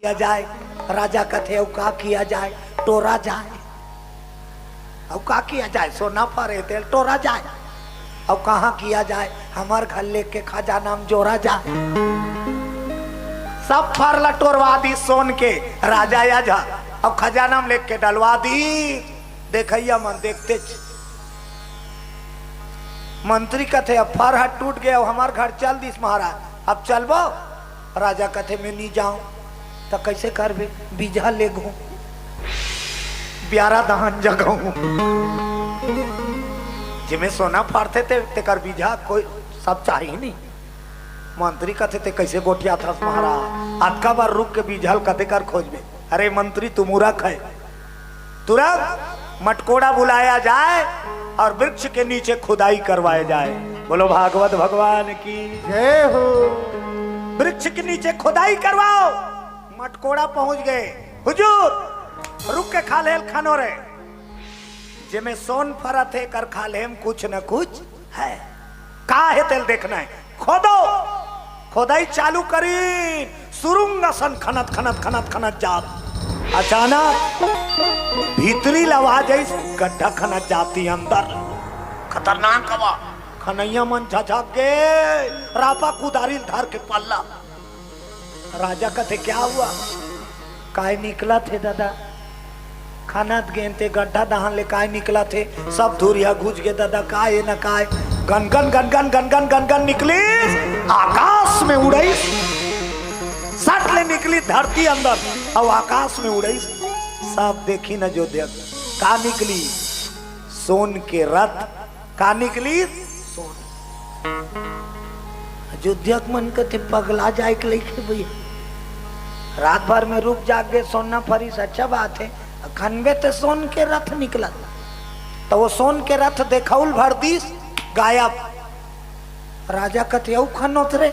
किया जाए। राजा कथे अब का किया जाए, टोरा जाए। अब का किया जाए, सोना फरे तेल टोरा जाए। अब कहाँ किया जाए, हमार घर लेके खजाना में जोड़ा जाए। सब फरला टोरवा दी सोन के राजा या जा। अब खजाना में लेके डलवा दी। देखिया मन देखते मंत्री कथे अब फर हाथ टूट गया, हमार घर चल दिस महाराज। अब चलबो। राजा कथे मैं नहीं जाऊं तो कैसे करबे, बीजा ले गो ब्यारा दहन जगहूं जिमें सोना फाड़ते थे तेकर बीजा कोई सब चाहिए नहीं। मंत्री कथे ते कैसे गोठिया था महाराज, अतका बार रुक के बीझल कथे कर खोजबे। अरे मंत्री तू मूर्ख है, तुरंत मटकोड़ा बुलाया जाए और वृक्ष के नीचे खुदाई करवाए जाए। बोलो भागवत भगवान की जय हो। वृक्ष के नीचे खुदाई करवाओ। मटकोड़ा पहुंच गए। हुजूर रुक के खालेल खानो रे, जिमे सोन फरत है कर खालेम कुछ न कुछ है। का है तेल देखना है, खोदो। खोदाई चालू करी, सुरुंग सन खनत खनत खनत खनत जात। अचानक भीतरी आवाज आई, गड्ढा खनत जाती अंदर। खतरनाक हवा। खनैया मन झझक के रापा कुदारी धर के पल्ला। राजा कथे क्या हुआ, काय निकला थे दादा, खानत गेंते गड्ढा दहन ले काय निकला थे। सब धुरिया घुस गए दादा, काय न काय गनगन गनगन गनगन गनगन निकली, आकाश में उड़ई। सट ले निकली धरती अंदर और आकाश में उड़ई। सब देखी न जो देख का निकली, सोन के रथ। का निकली, सोन। अयोध्या मन के पगला जाए के लेके भैया, रात भर में रुक जाग गए, सोना फरीस अच्छा बात है। खनबे तो सोन के रथ निकला, तो वो सोन के रथ देखौल भर दिस गायब। राजा कथे औ खनोत रे,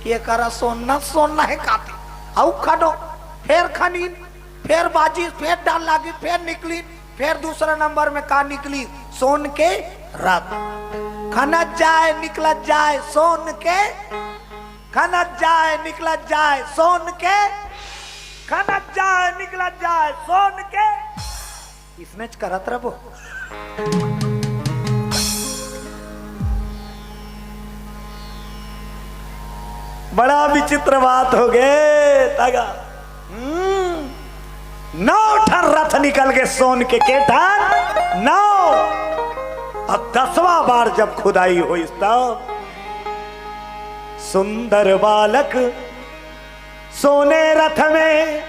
ये करा सोना सोना है काते औ खनो। फिर खनी, फिर बाजी, फिर डाल लागी, फिर निकली। फिर दूसरा नंबर में का निकली, सोन के रथ। खनत जाए निकलत जाए सोन के, खनत जाए निकलत जाए सोन के, खनत जाए निकलत जाए सोन के। इसने करत रहो। बड़ा विचित्र बात हो गए तगा। 9 ठन रथ निकल गए सोन के ठन 9। अब 10वां बार जब खुदाई हुई तब सुंदर बालक सोने रथ में,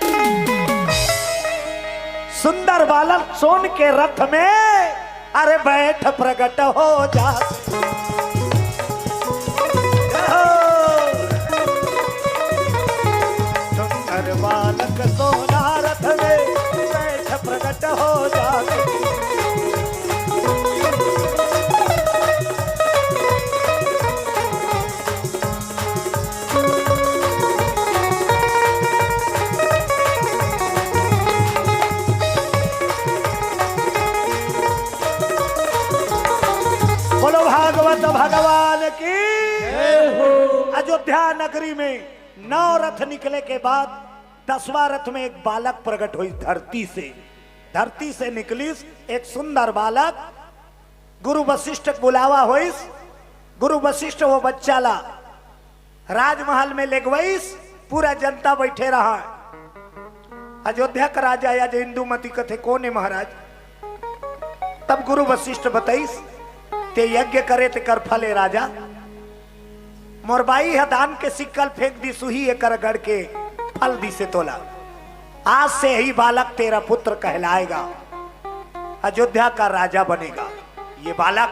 सुंदर बालक सोन के रथ में अरे बैठ प्रकट हो जाते। सुंदर बालक सोना रथ में बैठ प्रकट हो जाते। बोलो भागवत भगवान की जय हो। अयोध्या नगरी में 9 रथ निकले के बाद 10वां रथ में एक बालक प्रकट हुई धरती से। धरती से निकली एक सुंदर बालक। गुरु वशिष्ठ बुलावा हुई। गुरु वशिष्ठ वो बच्चा ला राजमहल में ले गई। पूरा जनता बैठे रहा। अयोध्या का राजा या जो इंदुमती कथे कौन है महाराज। तब गुरु वशिष्ठ बताइस, ते यज्ञ करे ते कर फले राजा। मोरबाई हदान के सिक्कल फेंक दी, सुही एकर गढ़ के फल दी से तोला। आज से ही बालक तेरा पुत्र कहलाएगा, अयोध्या का राजा बनेगा। ये बालक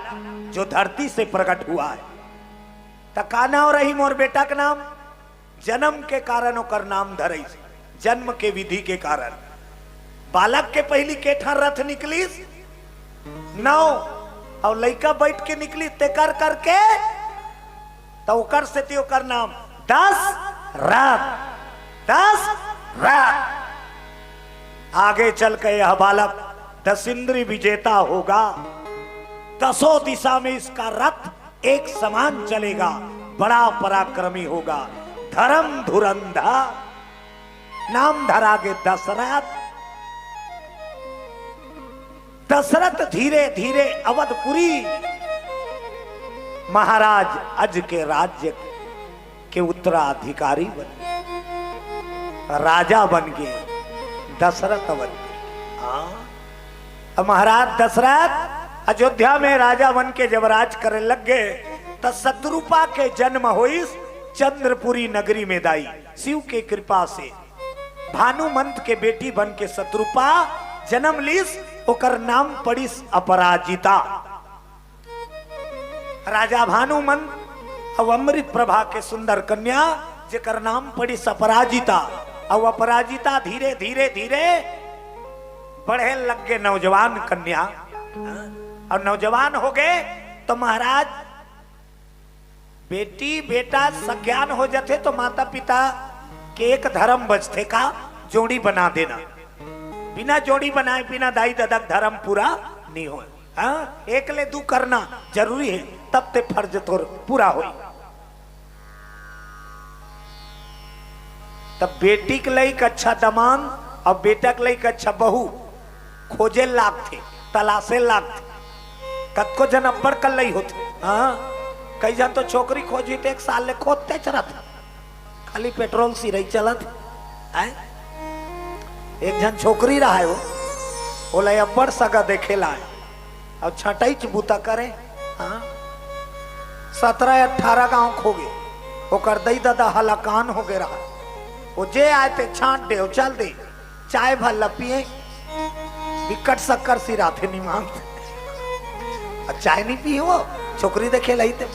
जो धरती से प्रकट हुआ है, तका नाम रही मोर बेटा का नाम। जन्म के कारण ओकर नाम धरई, जन्म के विधि के कारण। बालक के पहली केठा रथ निकली 9 और लड़का बैठ के निकली ते कर करके, तो ओकर से ते ओकर नाम 10 रथ। 10 रथ। आगे चल के यह बालक 10 इंद्री विजेता होगा। 10 दिशा में इसका रथ एक समान चलेगा, बड़ा पराक्रमी होगा, धर्म धुरंधर। नाम धरागे दशरथ। दशरथ धीरे धीरे अवधपुरी महाराज अज के राज्य के उत्तराधिकारी बन गए, राजा बन गए दशरथ बन गए। महाराज दशरथ अयोध्या में राजा बन के जब राज करे लग गए तो शत्रुपा के जन्म हुई चंद्रपुरी नगरी में दाई। शिव के कृपा से भानुमंत के बेटी बन के शत्रुपा जन्म लीस, ओकर नाम पड़िस अपराजिता। राजा भानुमंत और अमृत प्रभा के सुंदर कन्या जेकर नाम पड़िस अपराजिता। और अपराजिता धीरे धीरे धीरे बढ़े लग गए नौजवान कन्या, और नौजवान हो गए तो महाराज बेटी बेटा सज्ञान हो जाते तो माता पिता के एक धर्म बचते का जोड़ी बना देना। बिना जोड़ी बनाए बिना दाई दादा धर्म पूरा नहीं हो। हाँ, एक ले दू करना जरूरी है, तब ते फर्ज तो पूरा हो। तब बेटी के लिए एक अच्छा दमान और बेटा के लिए एक अच्छा बहू खोजे लाग थे, तलाशे लाग थे। कत को जन अब्बड़ कल नहीं होते। हाँ, कई जन तो छोकरी खोजी थे, एक साल ले खोदते चला था, खाली पेट्रोल सी रही चला था। एक जन छोकरी रहा है वो बोला अब्बड़ सगा देखे लाए और छटाई चबूता करे। हाँ, 17-18 गांव खो गए, वो कर दई दादा हलाकान हो गए रहा। वो जे आए थे छांट दे चल दे, चाय भल्ला पिए विकट शक्कर सी राथे नहीं मांगते। चाय नहीं पिए, वो छोकरी देखे लाई थे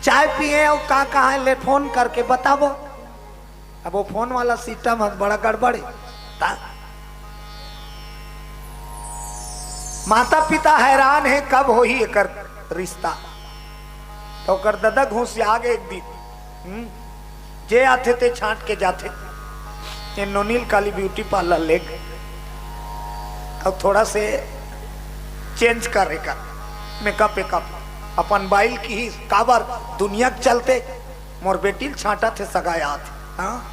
चाय पिए और कहा है ले फोन करके बताबो। अब वो फोन वाला सिस्टम बड़ा गड़बड़ है। माता पिता हैरान है कब हो ही एक रिश्ता। तो कर दादा घूस आगे एक दिन जे आते थे छांट के जाते ये नोनील काली ब्यूटी पार्लर ले गए। अब थोड़ा से चेंज करेगा मेकअप वेकअप अपन बाइल की ही काबर दुनिया के चलते मोर बेटी छांटा थे सगाया थे। हाँ,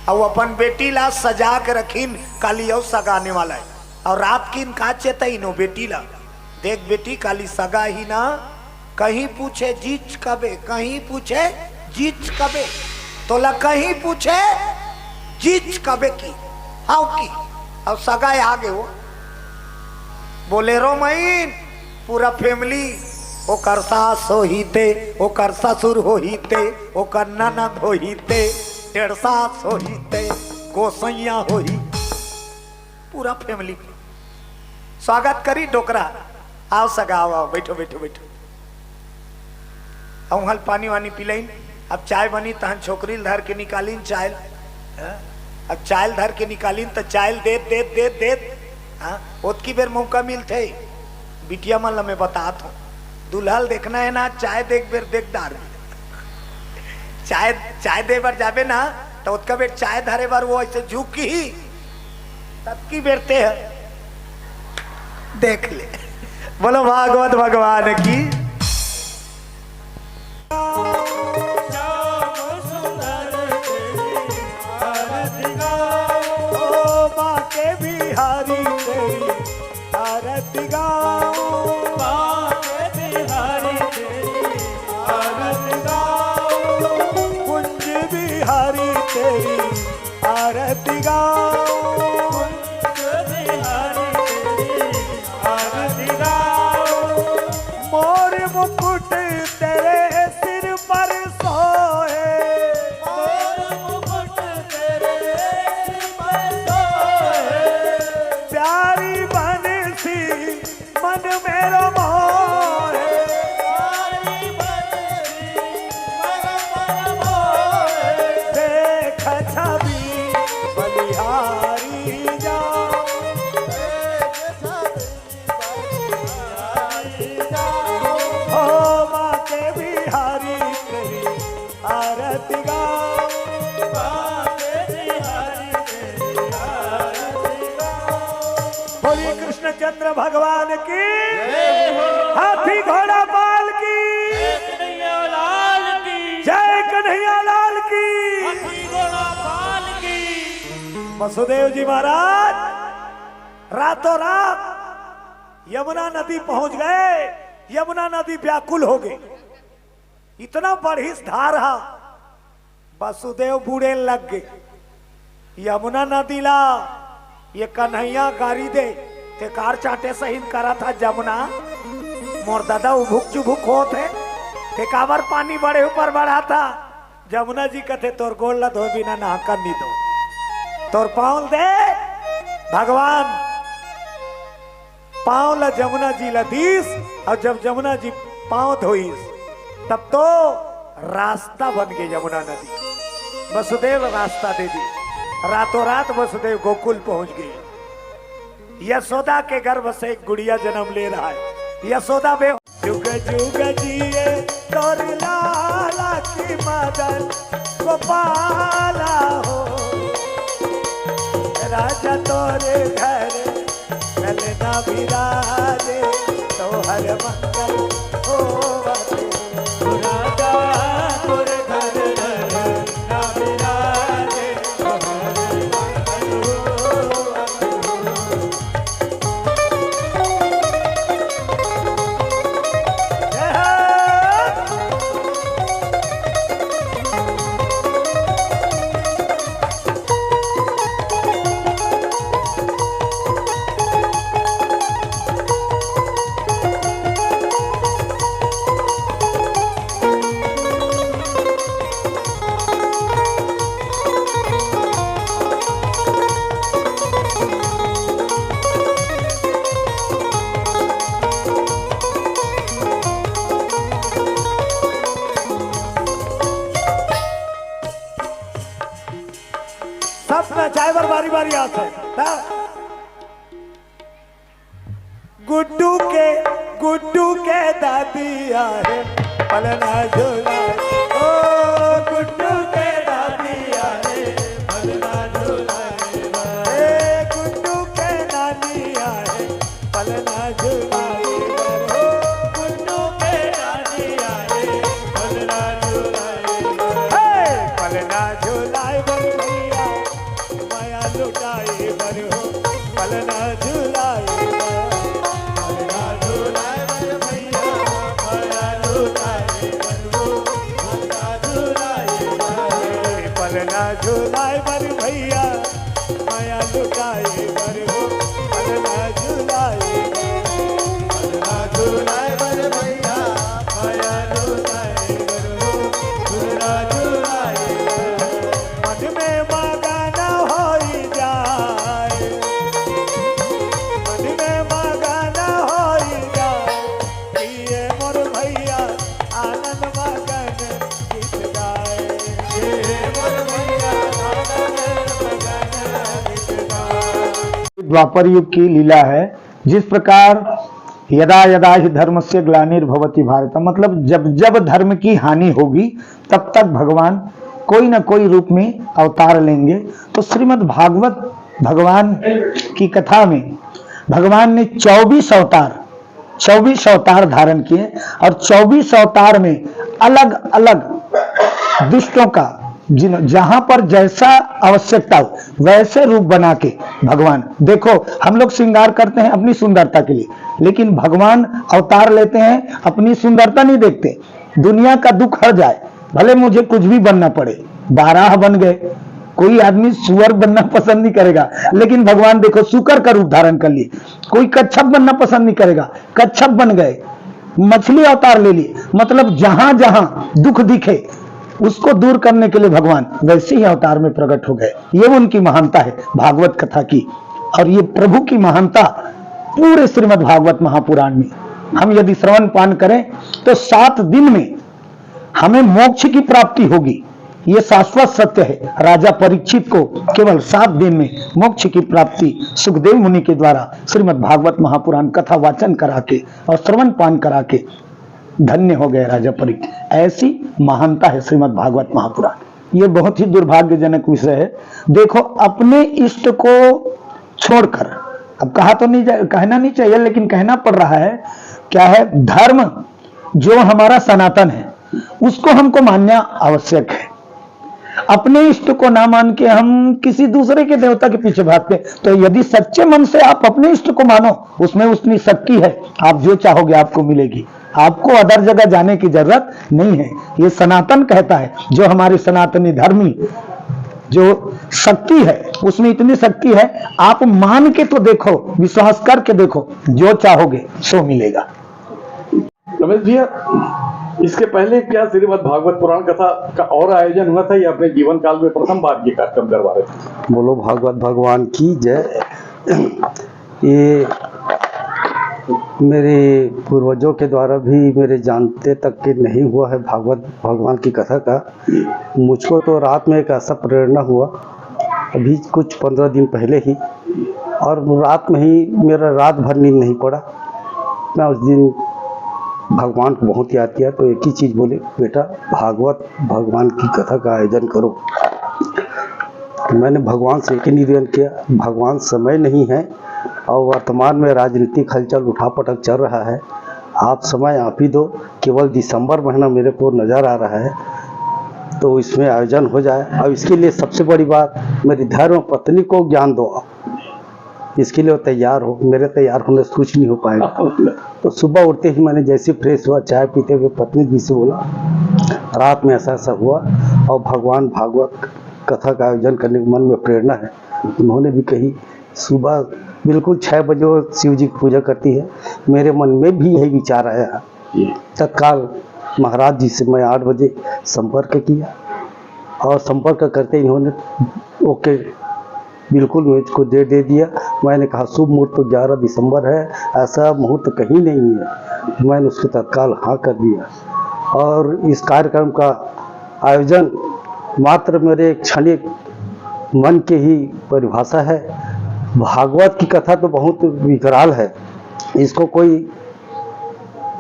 और अपन बेटी ला सजा के रखीन काली और सगाने वाला है। और रात की इनका चेता ही नो बेटी ला देख बेटी काली सगा ही ना, कहीं पूछे जीच कबे, कहीं पूछे जीच कबे, तो ला कहीं पूछे जीच कबे की हाउ की। अब सगाए आगे वो बोलेरो मईन पूरा फैमिली ओकर सास हो ही ते, ओकर ससुर हो ही ते, ओकर ननद हो ही ते, डेढ़ सास हो ही ते, गोसैया हो ही, पूरा फैमिली स्वागत करी डोकरा। आओ सगा आओ बैठो बैठो बैठो। हल पानी वानी पिलाइन। अब चाय बनी तहन छोकरी धर के निकालीन चाय। अब चाय धर के निकालीन तो चाय देत देत देत देत ओतकी बेर मौका मिलते बिटिया मन ला मैं बतात हूँ दुल्हल देखना है ना, चाय देख बेर देख डार चाय दे बार जाबे ना तो उसका बेर चाय धरे बार वो ऐसे झुकी ही तब की बेरते है देख ले। बोलो भागवत भगवान की। बिहारी तेरी आरती गाओ, बाके बिहारी तेरी आरती गाओ, कुंज बिहारी तेरी आरती गाओ, कुंज बिहारी तेरी आरती गाओ, मोर मुकुट तेरे सिर पर सोए, मोर मुकुट तेरे सिर पर सोए, प्यारी बनसी मन मेरो मोहे, प्यारी बनसी मन मेरो मोहे, देख छवि बलिहारी जाओ, देख छवि बलिहारी जाओ, ओ माँ के बिहारी तेरी आरती गाओ, माँ के बिहारी तेरी आरती गाओ। बोलिए कृष्णचंद्र भगवान की, हाथी घोड़ा पाल की, लाल की जय कन्हैया लाल की। हाथी घोड़ा पाल की। वसुदेव जी महाराज रातों रात यमुना नदी पहुंच गए। यमुना नदी व्याकुल हो गई, इतना बढ़िस धार हा। वसुदेव बूढ़े लग गए, यमुना नदी ला ये कन्हैया गाड़ी दे ते कार चाटे सहीन करा था जमुना मोर दादा उभुक चुभुक होते ते काबर पानी बड़े ऊपर बढ़ा था। जमुना जी कहते तोर गोल ला धो बिना नहा कर नहीं दो, तोर पाँव दे भगवान। पाँव ला जमुना जी ला दीस, और जब जमुना जी पाँव धोईस तब तो रास्ता बन गई यमुना नदी। वसुदेव रास्ता दे दी। रातों रात वसुदेव गोकुल पहुंच गई। यशोदा के गर्भ से एक गुड़िया जन्म ले रहा है। यशोदा बे जुग जुग जिए तोर लाला की मदन गोपाला हो, राजा तोरे घर ललना विराजे तो हर मंगल हो। राजा तोरे घर ललना विराजे तो हर मंगल ड्राइवर बारी बारी आते हैं। गुड्डू के दादी आए पलना झूला, ओ गुड्डू के दादी आए पलना झूला, गुड्डू के नानी आए पलना झूला, गुड्डू के नानी आए पलना झूला, पलना झूला भैया माया लुटाए बर हो, पलना झूलाए पलना झूलाए बर भैया माया लुटाए बर हो, पलना झूलाए पलना झूलाए बर भैया माया लुटाए बर हो, पलना झूलाए पलना झूलाए बर भैया माया लुटाए बर हो, पलना झूलाए मन में मगन होई जाए, मन में मगन होई जाए, ये मोर भैया आनंद मगन गीत गाए, ये मोर भैया आनंद मगन गीत गाए। द्वापर युग की लीला है। जिस प्रकार यदा यदा ही धर्मस्य ग्लानिर्भवति भारत, मतलब जब जब धर्म की हानि होगी तब तक भगवान कोई न कोई रूप में अवतार लेंगे। तो श्रीमद् भागवत भगवान की कथा में भगवान ने 24 अवतार धारण किए और 24 अवतार में अलग अलग दुष्टों का जहां पर जैसा आवश्यकता हो वैसे रूप बना के भगवान, देखो हम लोग श्रृंगार करते हैं अपनी सुंदरता के लिए, लेकिन भगवान अवतार लेते हैं अपनी सुंदरता नहीं देखते। दुनिया का दुख हट जाए, भले मुझे कुछ भी बनना पड़े, 12 बन गए, कोई आदमी सुअर बनना पसंद नहीं करेगा, लेकिन भगवान देखो सुकर का रूप धारण कर लिए। कोई कच्छप बनना पसंद नहीं करेगा, कच्छप बन गए। मछली अवतार ले लिए, मतलब जहां जहां दुख दिखे उसको दूर करने के लिए भगवान वैसे ही अवतार में प्रकट हो गए। ये उनकी महानता है भागवत कथा की, और ये प्रभु की महानता पूरे श्रीमद् भागवत महापुराण में हम यदि श्रवण पान करें तो 7 दिन में हमें मोक्ष की प्राप्ति होगी। ये शाश्वत सत्य है। राजा परीक्षित को केवल 7 दिन में मोक्ष की प्राप्ति सुखदेव मुनि के द्वारा श्रीमद् भागवत महापुराण कथा वाचन करा के और श्रवण पान करा के धन्य हो गए राजा परीक्षित। ऐसी महानता है श्रीमद् भागवत महापुराण। ये बहुत ही दुर्भाग्यजनक विषय है। देखो अपने इष्ट को छोड़कर, अब कहा तो नहीं कहना नहीं चाहिए लेकिन कहना पड़ रहा है, क्या है, धर्म जो हमारा सनातन है उसको हमको मानना आवश्यक है। अपने इष्ट को ना मान के हम किसी दूसरे के देवता के पीछे भागते। तो यदि सच्चे मन से आप अपने इष्ट को मानो, उसमें उतनी शक्ति है, आप जो चाहोगे आपको मिलेगी। आपको अदर जगह जाने की जरूरत नहीं है। ये सनातन कहता है, जो हमारे सनातनी धर्मी जो शक्ति है, उसमें इतनी शक्ति है, आप मान के तो देखो, विश्वास करके देखो, जो चाहोगे सो मिलेगा। रमेश भैया, इसके पहले क्या श्रीमद् भागवत पुराण कथा का और आयोजन हुआ था या अपने जीवन काल में प्रथम बार ये कार्यक्रम करवा रहे थे? बोलो भागवत भगवान की जय। ये मेरे पूर्वजों के द्वारा भी मेरे जानते तक के नहीं हुआ है भागवत भगवान की कथा का। मुझको तो रात में एक ऐसा प्रेरणा हुआ, अभी कुछ 15 दिन पहले ही, और रात में ही मेरा रात भर नींद नहीं पड़ा। मैं उस दिन भगवान को बहुत याद किया, तो एक ही चीज़ बोले, बेटा भागवत भगवान की कथा का आयोजन करो। मैंने भगवान से एक ही निवेदन किया, भगवान समय नहीं है और वर्तमान में राजनीतिक हलचल उठापटक चल रहा है, आप समय आप ही दो। केवल दिसंबर महीना मेरे को नज़र आ रहा है, तो इसमें आयोजन हो जाए। और इसके लिए सबसे बड़ी बात, मेरी धर्म पत्नी को ज्ञान दो, इसके लिए वो तैयार हो। मेरे तैयार होने से कुछ नहीं हो पाएगा। तो सुबह उठते ही मैंने जैसे फ्रेश हुआ, चाय पीते हुए पत्नी जी से बोला, रात में ऐसा ऐसा हुआ और भगवान भागवत कथा का आयोजन करने के मन में प्रेरणा है। उन्होंने भी कही, सुबह बिल्कुल 6 बजे वो शिव जी की पूजा करती है। मेरे मन में भी यही विचार आया। तत्काल महाराज जी से मैं 8 बजे संपर्क किया और संपर्क करते इन्होंने ओके बिल्कुल मुझको दे दिया। मैंने कहा शुभ मुहूर्त तो 11 दिसंबर है, ऐसा मुहूर्त कहीं नहीं है। मैंने उसको तत्काल हाँ कर दिया और इस कार्यक्रम का आयोजन मात्र मेरे क्षणिक मन के ही परिभाषा है। भागवत की कथा तो बहुत विकराल है, इसको कोई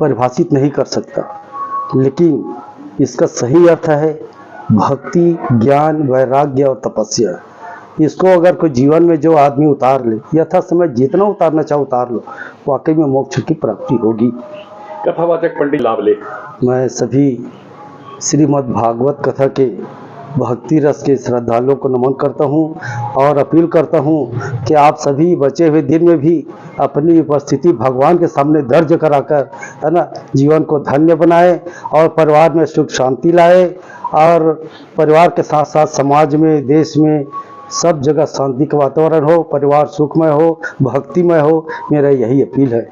परिभाषित नहीं कर सकता, लेकिन इसका सही अर्थ है भक्ति, ज्ञान, वैराग्य और तपस्या। इसको अगर कोई जीवन में जो आदमी उतार ले, यथा समय जितना उतारना चाहे उतार लो, वाकई में मोक्ष की प्राप्ति होगी। कथावाचक पंडित लाभ ले। मैं सभी श्रीमद् भागवत कथा के भक्ति रस के श्रद्धालुओं को नमन करता हूं और अपील करता हूं कि आप सभी बचे हुए दिन में भी अपनी उपस्थिति भगवान के सामने दर्ज कराकर, है ना, जीवन को धन्य बनाए और परिवार में सुख शांति लाए और परिवार के साथ साथ समाज में, देश में सब जगह शांति का वातावरण हो, परिवार सुखमय हो, भक्तिमय हो। मेरा यही अपील है।